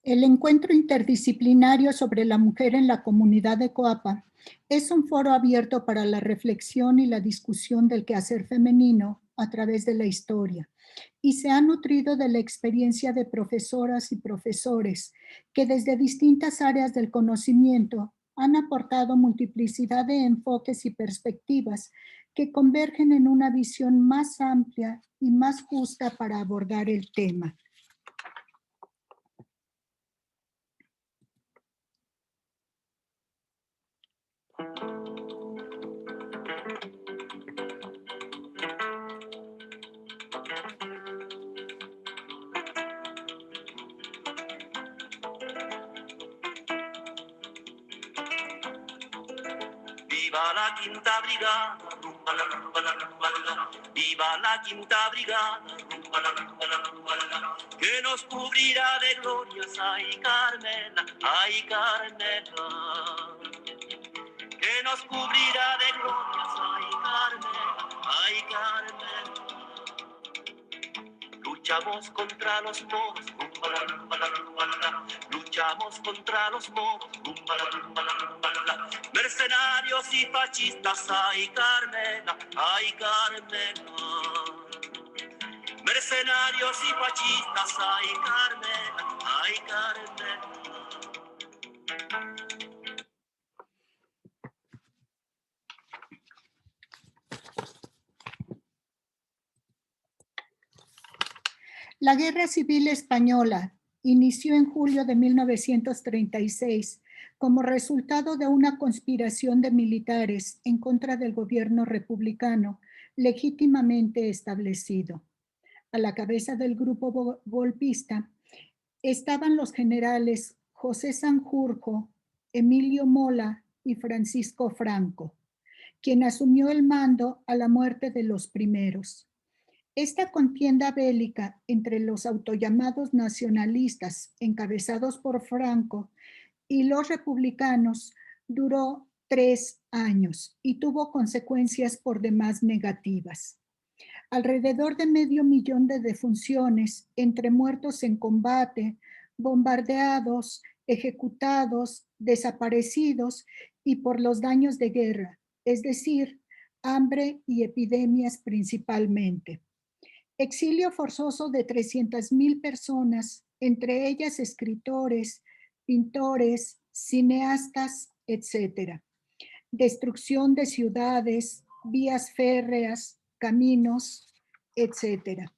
El encuentro interdisciplinario sobre la mujer en la comunidad de Coapa es un foro abierto para la reflexión y la discusión del quehacer femenino a través de la historia, y se ha nutrido de la experiencia de profesoras y profesores que desde distintas áreas del conocimiento han aportado multiplicidad de enfoques y perspectivas que convergen en una visión más amplia y más justa para abordar el tema. Viva la quinta brigada, rumba la rumba la rumba la. Viva la quinta brigada, rumba la rumba la rumba la. Que nos cubrirá de glorias, ay Carmela, ay Carmela. Que nos cubrirá de glorias, ay Carmela, ay Carmela. Luchamos contra los moros, rumba la rumba la rumba la. Luchamos contra los moros, rumba la rumba la rumba la. Mercenarios y fascistas, ay Carmela, ay Carmela. Mercenarios y fascistas, ay Carmela, ay Carmela. La Guerra Civil Española inició en julio de 1936 como resultado de una conspiración de militares en contra del gobierno republicano legítimamente establecido. A la cabeza del grupo golpista estaban los generales José Sanjurjo, Emilio Mola y Francisco Franco, quien asumió el mando a la muerte de los primeros. Esta contienda bélica entre los autollamados nacionalistas, encabezados por Franco, y los republicanos duró 3 años y tuvo consecuencias por demás negativas. Alrededor de 500,000 de defunciones entre muertos en combate, bombardeados, ejecutados, desaparecidos y por los daños de guerra, es decir, hambre y epidemias principalmente. Exilio forzoso de 300,000 personas, entre ellas escritores, pintores, cineastas, etc. Destrucción de ciudades, vías férreas, caminos, etc.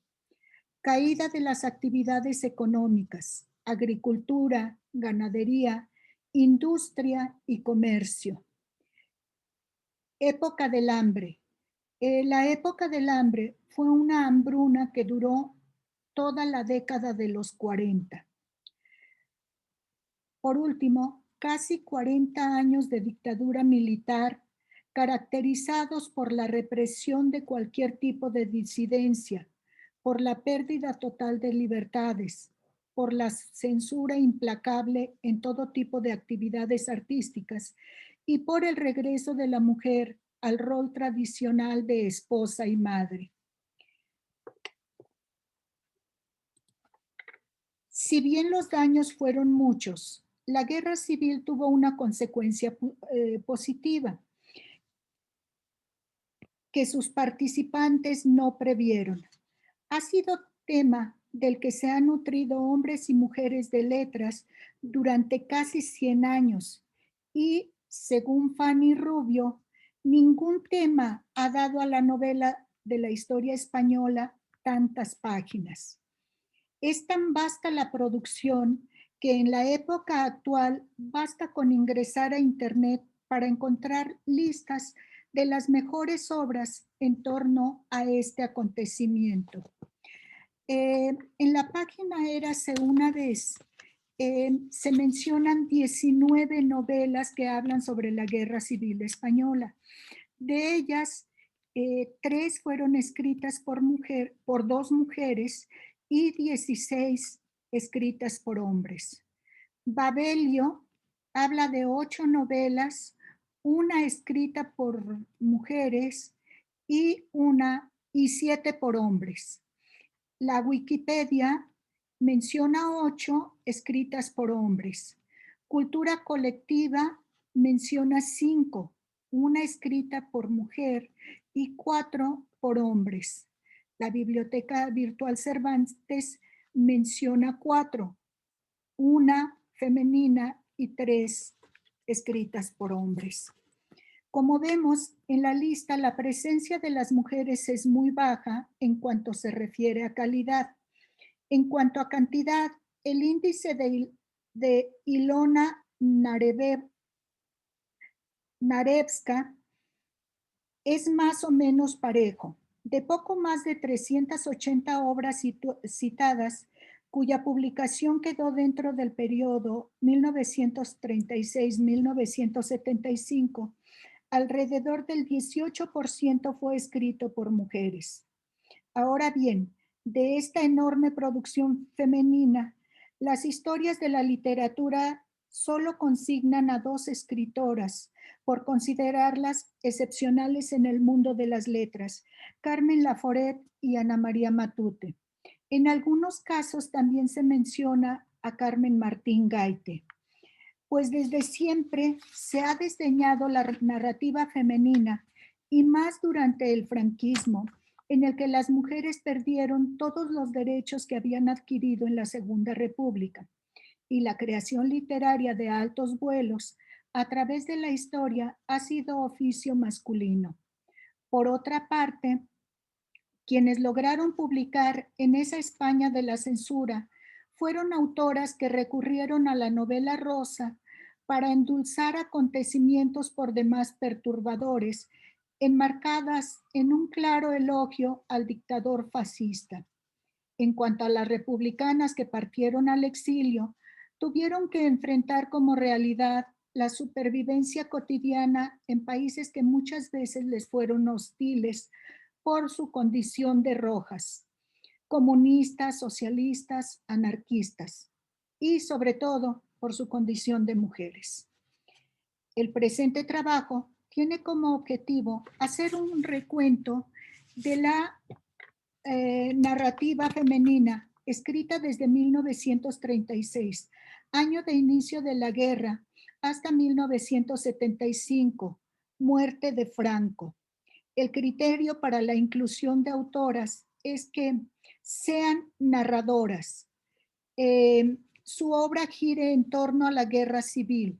Caída de las actividades económicas, agricultura, ganadería, industria y comercio. Época del hambre. La época del hambre fue una hambruna que duró toda la década de los 40. Por último, casi 40 años de dictadura militar caracterizados por la represión de cualquier tipo de disidencia, por la pérdida total de libertades, por la censura implacable en todo tipo de actividades artísticas y por el regreso de la mujer al rol tradicional de esposa y madre. Si bien los daños fueron muchos, la guerra civil tuvo una consecuencia positiva que sus participantes no previeron. Ha sido tema del que se han nutrido hombres y mujeres de letras durante casi 100 años y, según Fanny Rubio, ningún tema ha dado a la novela de la historia española tantas páginas. Es tan vasta la producción que en la época actual basta con ingresar a Internet para encontrar listas de las mejores obras en torno a este acontecimiento. En la página Érase una vez se mencionan 19 novelas que hablan sobre la Guerra Civil Española. De ellas, 3 fueron escritas por 2 mujeres y 16 escritas por hombres. Babelio habla de 8 novelas, una escrita por mujeres y 7 por hombres. La Wikipedia menciona 8 escritas por hombres. Cultura colectiva menciona 5, una escrita por mujer y 4 por hombres. La Biblioteca Virtual Cervantes menciona 4, una femenina y 3 escritas por hombres. Como vemos en la lista, la presencia de las mujeres es muy baja en cuanto se refiere a calidad. En cuanto a cantidad, el índice de Ilona Narevska es más o menos parejo. De poco más de 380 obras citadas, cuya publicación quedó dentro del periodo 1936-1975, alrededor del 18% fue escrito por mujeres. Ahora bien, de esta enorme producción femenina, las historias de la literatura solo consignan a 2 escritoras, por considerarlas excepcionales en el mundo de las letras, Carmen Laforet y Ana María Matute. En algunos casos también se menciona a Carmen Martín Gaite, pues desde siempre se ha desdeñado la narrativa femenina y más durante el franquismo, en el que las mujeres perdieron todos los derechos que habían adquirido en la Segunda República, y la creación literaria de altos vuelos a través de la historia ha sido oficio masculino. Por otra parte, quienes lograron publicar en esa España de la censura fueron autoras que recurrieron a la novela rosa para endulzar acontecimientos por demás perturbadores, enmarcadas en un claro elogio al dictador fascista. En cuanto a las republicanas que partieron al exilio, tuvieron que enfrentar como realidad la supervivencia cotidiana en países que muchas veces les fueron hostiles por su condición de rojas, comunistas, socialistas, anarquistas, y sobre todo por su condición de mujeres. El presente trabajo tiene como objetivo hacer un recuento de la narrativa femenina escrita desde 1936, año de inicio de la guerra, hasta 1975, muerte de Franco. El criterio para la inclusión de autoras es que sean narradoras. Su obra gire en torno a la guerra civil.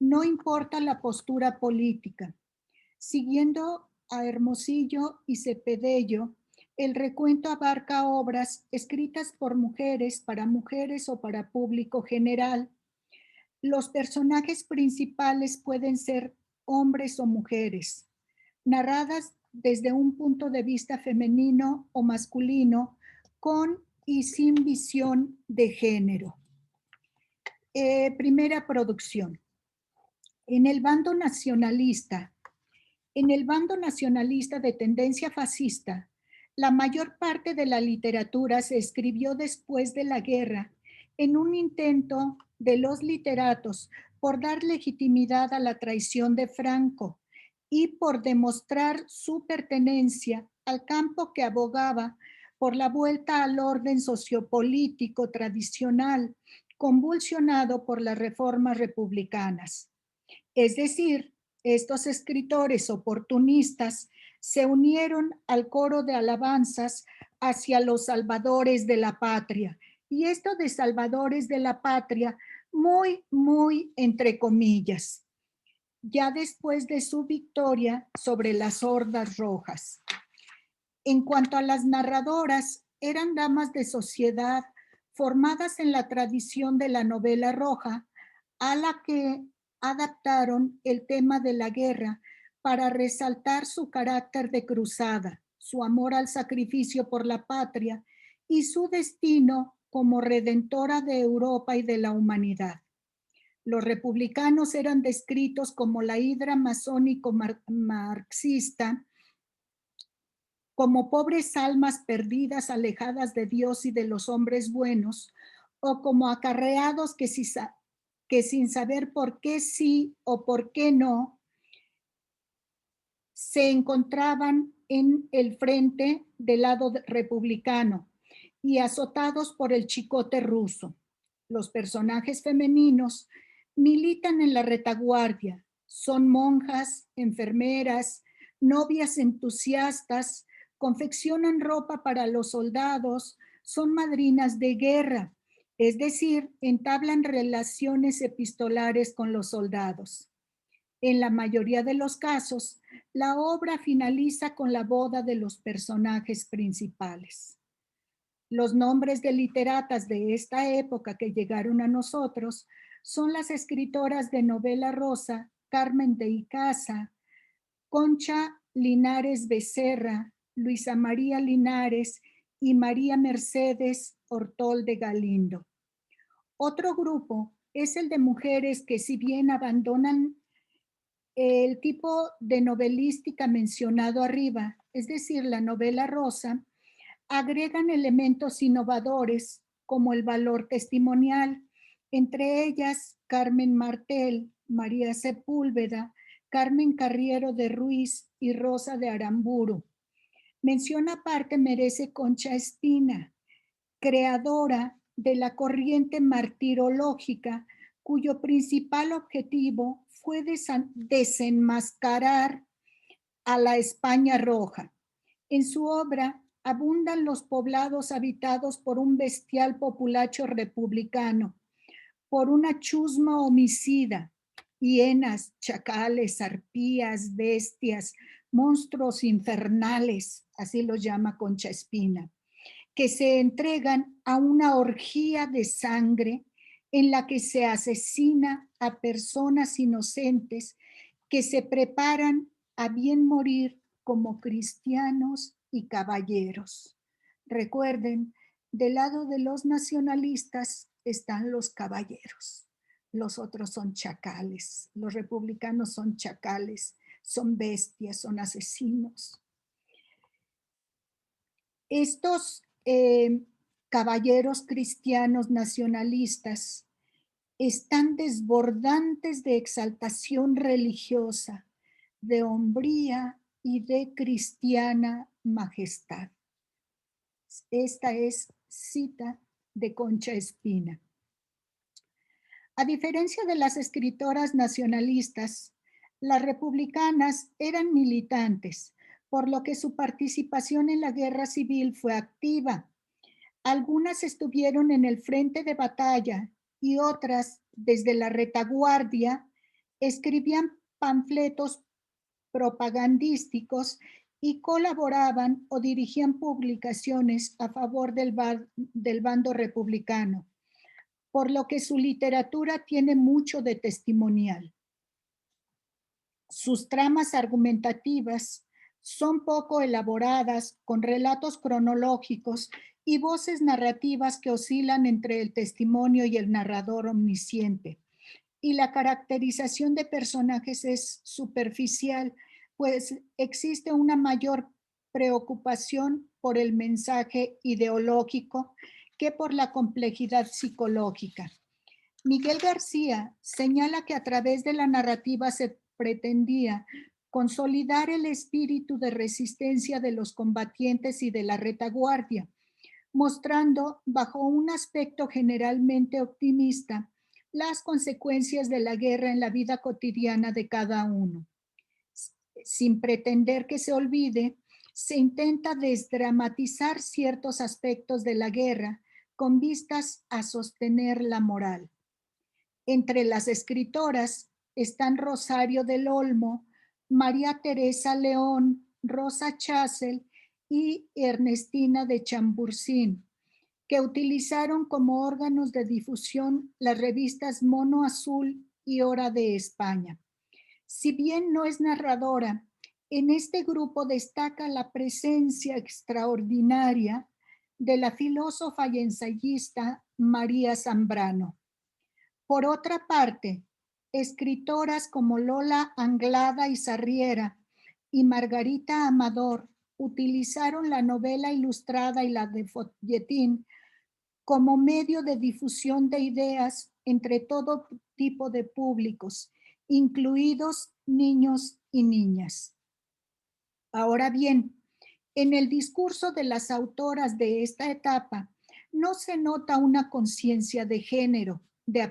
No importa la postura política. Siguiendo a Hermosillo y Cepedello, el recuento abarca obras escritas por mujeres o para público general. Los personajes principales pueden ser hombres o mujeres, narradas desde un punto de vista femenino o masculino, con y sin visión de género. Primera producción. En el bando nacionalista de tendencia fascista, la mayor parte de la literatura se escribió después de la guerra en un intento de los literatos por dar legitimidad a la traición de Franco y por demostrar su pertenencia al campo que abogaba por la vuelta al orden sociopolítico tradicional, convulsionado por las reformas republicanas. Es decir, estos escritores oportunistas se unieron al coro de alabanzas hacia los salvadores de la patria. Y esto de salvadores de la patria, muy entre comillas, ya después de su victoria sobre las hordas rojas. En cuanto a las narradoras, eran damas de sociedad formadas en la tradición de la novela roja, a la que adaptaron el tema de la guerra para resaltar su carácter de cruzada, su amor al sacrificio por la patria y su destino como redentora de Europa y de la humanidad. Los republicanos eran descritos como la hidra masónico-marxista, como pobres almas perdidas, alejadas de Dios y de los hombres buenos, o como acarreados que sin saber por qué sí o por qué no, se encontraban en el frente del lado republicano y azotados por el chicote ruso. Los personajes femeninos militan en la retaguardia, son monjas, enfermeras, novias entusiastas, confeccionan ropa para los soldados, son madrinas de guerra, es decir, entablan relaciones epistolares con los soldados. En la mayoría de los casos, la obra finaliza con la boda de los personajes principales. Los nombres de literatas de esta época que llegaron a nosotros son las escritoras de novela rosa Carmen de Icaza, Concha Linares Becerra, Luisa María Linares y María Mercedes Ortol de Galindo. Otro grupo es el de mujeres que, si bien abandonan el tipo de novelística mencionado arriba, es decir, la novela rosa, agregan elementos innovadores como el valor testimonial, entre ellas Carmen Martel, María Sepúlveda, Carmen Carriero de Ruiz y Rosa de Aramburu. Mención aparte merece Concha Espina, creadora de la corriente martirológica, cuyo principal objetivo fue desenmascarar a la España roja. En su obra abundan los poblados habitados por un bestial populacho republicano, por una chusma homicida, hienas, chacales, arpías, bestias, monstruos infernales, así los llama Concha Espina, que se entregan a una orgía de sangre en la que se asesina a personas inocentes que se preparan a bien morir como cristianos y caballeros. Recuerden, del lado de los nacionalistas están los caballeros. Los otros son chacales. Los republicanos son chacales, son bestias, son asesinos. Estos caballeros cristianos nacionalistas están desbordantes de exaltación religiosa, de hombría y de cristiana majestad. Esta es cita de Concha Espina. A diferencia de las escritoras nacionalistas, las republicanas eran militantes, por lo que su participación en la guerra civil fue activa. Algunas estuvieron en el frente de batalla y otras, desde la retaguardia, escribían panfletos propagandísticos y colaboraban o dirigían publicaciones a favor del bando republicano, por lo que su literatura tiene mucho de testimonial. Sus tramas argumentativas son poco elaboradas, con relatos cronológicos y voces narrativas que oscilan entre el testimonio y el narrador omnisciente. Y la caracterización de personajes es superficial, pues existe una mayor preocupación por el mensaje ideológico que por la complejidad psicológica. Miguel García señala que a través de la narrativa se pretendía consolidar el espíritu de resistencia de los combatientes y de la retaguardia, mostrando bajo un aspecto generalmente optimista las consecuencias de la guerra en la vida cotidiana de cada uno. Sin pretender que se olvide, se intenta desdramatizar ciertos aspectos de la guerra con vistas a sostener la moral. Entre las escritoras están Rosario del Olmo, María Teresa León, Rosa Chasel y Ernestina de Chambursín, que utilizaron como órganos de difusión las revistas Mono Azul y Hora de España. Si bien no es narradora, en este grupo destaca la presencia extraordinaria de la filósofa y ensayista María Zambrano. Por otra parte, escritoras como Lola Anglada y Sarriera y Margarita Amador utilizaron la novela ilustrada y la de folletín como medio de difusión de ideas entre todo tipo de públicos, incluidos niños y niñas. Ahora bien, En el discurso de las autoras de esta etapa no se nota una conciencia de género, de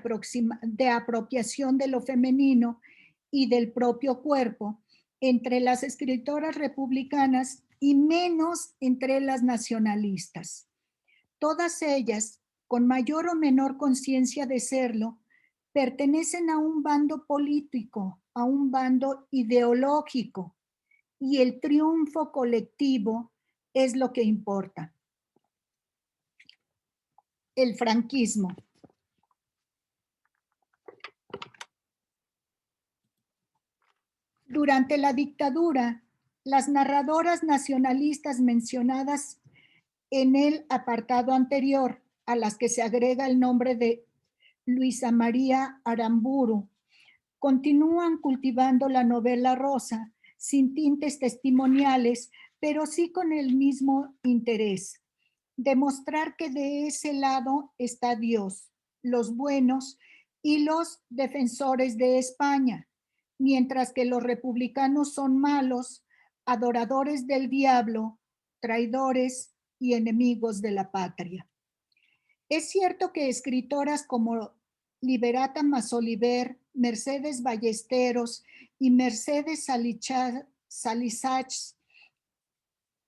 apropiación de lo femenino y del propio cuerpo entre las escritoras republicanas y menos entre las nacionalistas. Todas ellas, con mayor o menor conciencia de serlo, pertenecen a un bando político, a un bando ideológico, y el triunfo colectivo es lo que importa. El franquismo. Durante la dictadura, las narradoras nacionalistas mencionadas en el apartado anterior, a las que se agrega el nombre de Luisa María Aramburu, continúan cultivando la novela rosa sin tintes testimoniales, pero sí con el mismo interés: demostrar que de ese lado está Dios, los buenos y los defensores de España, mientras que los republicanos son malos, adoradores del diablo, traidores y enemigos de la patria. Es cierto que escritoras como Liberata Massoliver, Mercedes Ballesteros y Mercedes Salisach,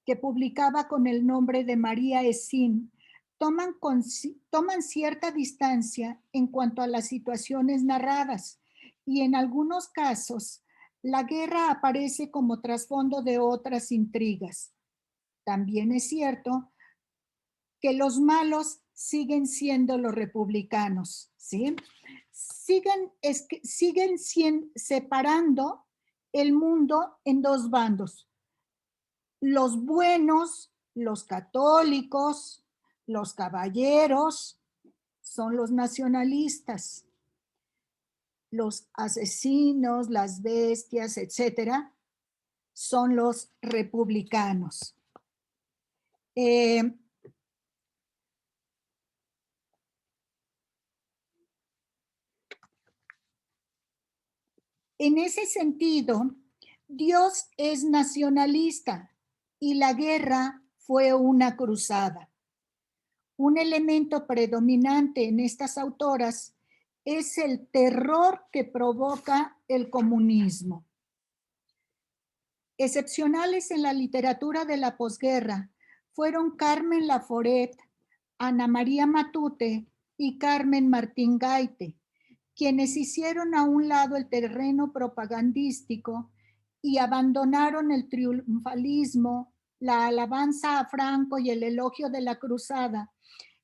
que publicaba con el nombre de María Esín, toman cierta distancia en cuanto a las situaciones narradas, y en algunos casos la guerra aparece como trasfondo de otras intrigas. También es cierto que los malos siguen siendo los republicanos, ¿sí? Siguen separando el mundo en dos bandos: los buenos, los católicos, los caballeros, son los nacionalistas; los asesinos, las bestias, etcétera, son los republicanos. En ese sentido, Dios es nacionalista y la guerra fue una cruzada. Un elemento predominante en estas autoras es el terror que provoca el comunismo. Excepcionales en la literatura de la posguerra fueron Carmen Laforet, Ana María Matute y Carmen Martín Gaite, quienes hicieron a un lado el terreno propagandístico y abandonaron el triunfalismo, la alabanza a Franco y el elogio de la cruzada,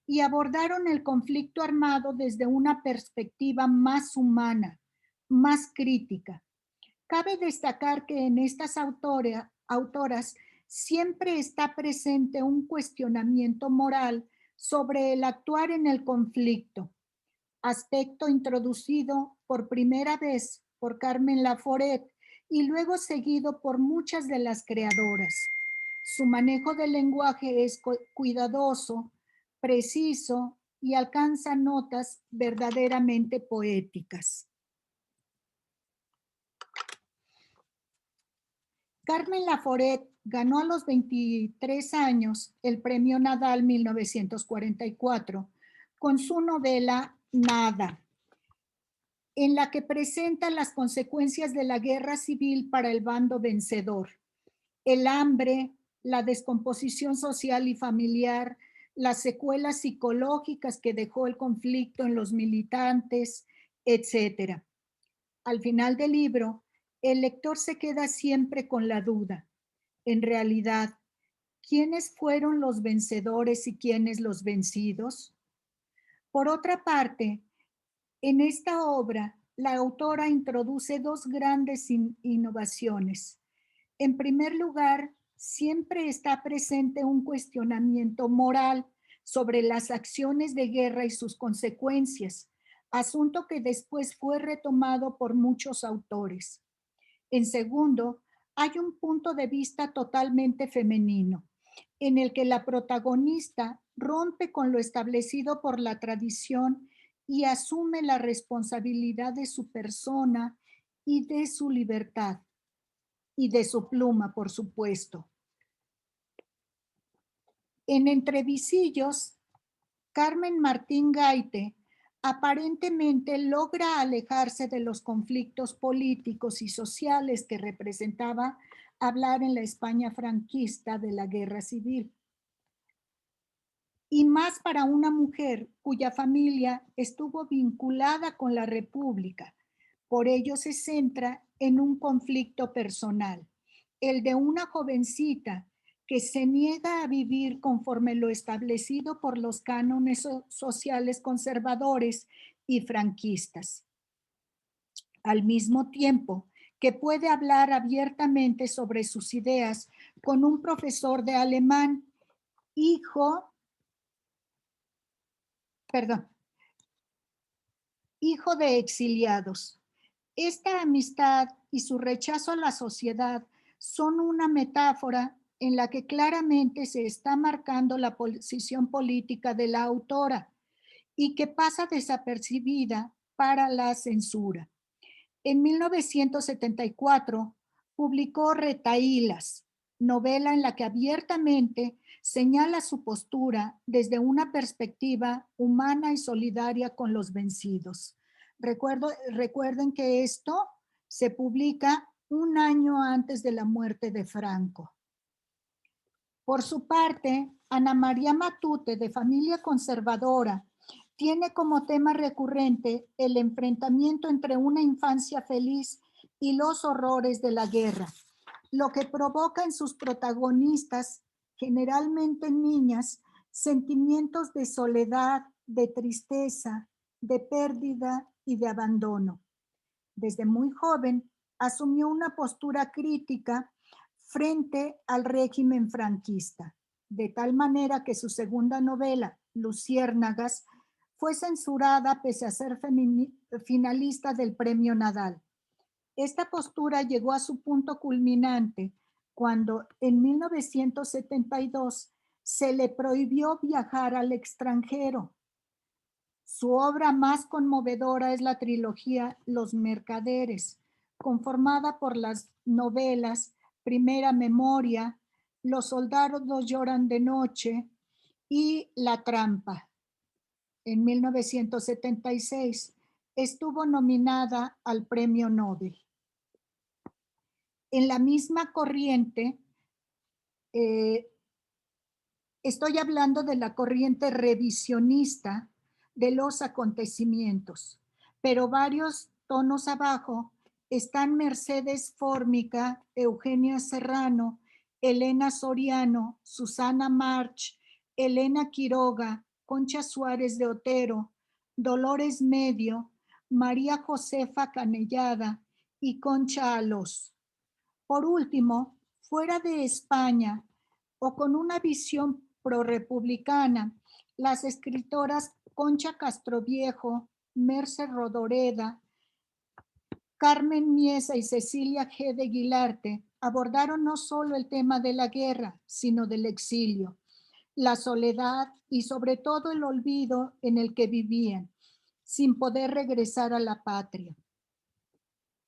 y abordaron el conflicto armado desde una perspectiva más humana, más crítica. Cabe destacar que en estas autoras siempre está presente un cuestionamiento moral sobre el actuar en el conflicto, aspecto introducido por primera vez por Carmen Laforet y luego seguido por muchas de las creadoras. Su manejo del lenguaje es cuidadoso, preciso y alcanza notas verdaderamente poéticas. Carmen Laforet ganó a los 23 años el Premio Nadal 1944 con su novela Nada, en la que presenta las consecuencias de la guerra civil para el bando vencedor: el hambre, la descomposición social y familiar, las secuelas psicológicas que dejó el conflicto en los militantes, etc. Al final del libro, el lector se queda siempre con la duda: en realidad, ¿quiénes fueron los vencedores y quiénes los vencidos? Por otra parte, en esta obra, la autora introduce dos grandes innovaciones. En primer lugar, siempre está presente un cuestionamiento moral sobre las acciones de guerra y sus consecuencias, asunto que después fue retomado por muchos autores. En segundo, hay un punto de vista totalmente femenino, en el que la protagonista rompe con lo establecido por la tradición y asume la responsabilidad de su persona y de su libertad, y de su pluma, por supuesto. En Entrevisillos, Carmen Martín Gaite aparentemente logra alejarse de los conflictos políticos y sociales que representaba hablar en la España franquista de la Guerra Civil. Y más para una mujer cuya familia estuvo vinculada con la República. Por ello se centra en un conflicto personal, el de una jovencita que se niega a vivir conforme lo establecido por los cánones sociales conservadores y franquistas. Al mismo tiempo que puede hablar abiertamente sobre sus ideas con un profesor de alemán, hijo de exiliados. Esta amistad y su rechazo a la sociedad son una metáfora en la que claramente se está marcando la posición política de la autora y que pasa desapercibida para la censura. En 1974 publicó Retahílas, novela en la que abiertamente señala su postura desde una perspectiva humana y solidaria con los vencidos. Recuerden que esto se publica un año antes de la muerte de Franco. Por su parte, Ana María Matute, de familia conservadora, tiene como tema recurrente el enfrentamiento entre una infancia feliz y los horrores de la guerra, lo que provoca en sus protagonistas, generalmente niñas, sentimientos de soledad, de tristeza, de pérdida y de abandono. Desde muy joven asumió una postura crítica frente al régimen franquista, de tal manera que su segunda novela, Luciérnagas, fue censurada pese a ser finalista del Premio Nadal. Esta postura llegó a su punto culminante cuando en 1972 se le prohibió viajar al extranjero. Su obra más conmovedora es la trilogía Los Mercaderes, conformada por las novelas Primera Memoria, Los soldados lloran de noche y La trampa. En 1976 estuvo nominada al Premio Nobel. En la misma corriente, estoy hablando de la corriente revisionista de los acontecimientos, pero varios tonos abajo están Mercedes Fórmica, Eugenia Serrano, Elena Soriano, Susana March, Elena Quiroga, Concha Suárez de Otero, Dolores Medio, María Josefa Canellada y Concha Alós. Por último, fuera de España o con una visión prorrepublicana, las escritoras Concha Castroviejo, Merce Rodoreda, Carmen Miesa y Cecilia G. de Guilarte abordaron no solo el tema de la guerra, sino del exilio, la soledad y sobre todo el olvido en el que vivían, sin poder regresar a la patria.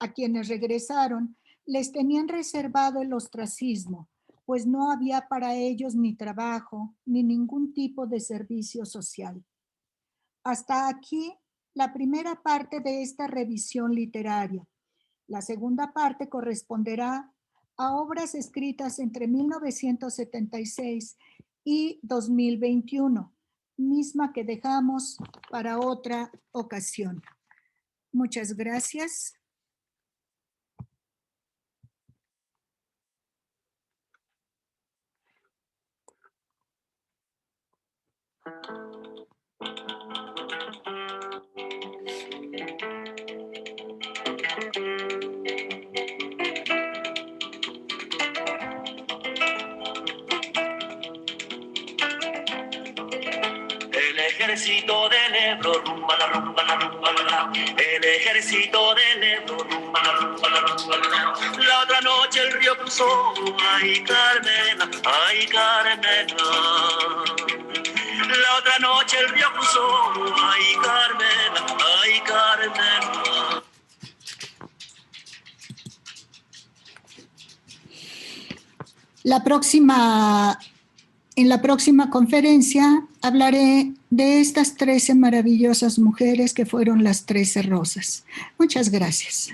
A quienes regresaron les tenían reservado el ostracismo, pues no había para ellos ni trabajo ni ningún tipo de servicio social. Hasta aquí la primera parte de esta revisión literaria. La segunda parte corresponderá a obras escritas entre 1976 y 2021, misma que dejamos para otra ocasión. Muchas gracias. El ejército del Ebro, rumba la rumba la rumba la. El ejército del Ebro, rumba la rumba la rumba la. La otra noche el río cruzó, ay Carmena, ay Carmena. La otra noche el río cruzó, ay Carmena, ay Carmena. La próxima En la próxima conferencia hablaré de estas 13 maravillosas mujeres que fueron las 13 rosas. Muchas gracias.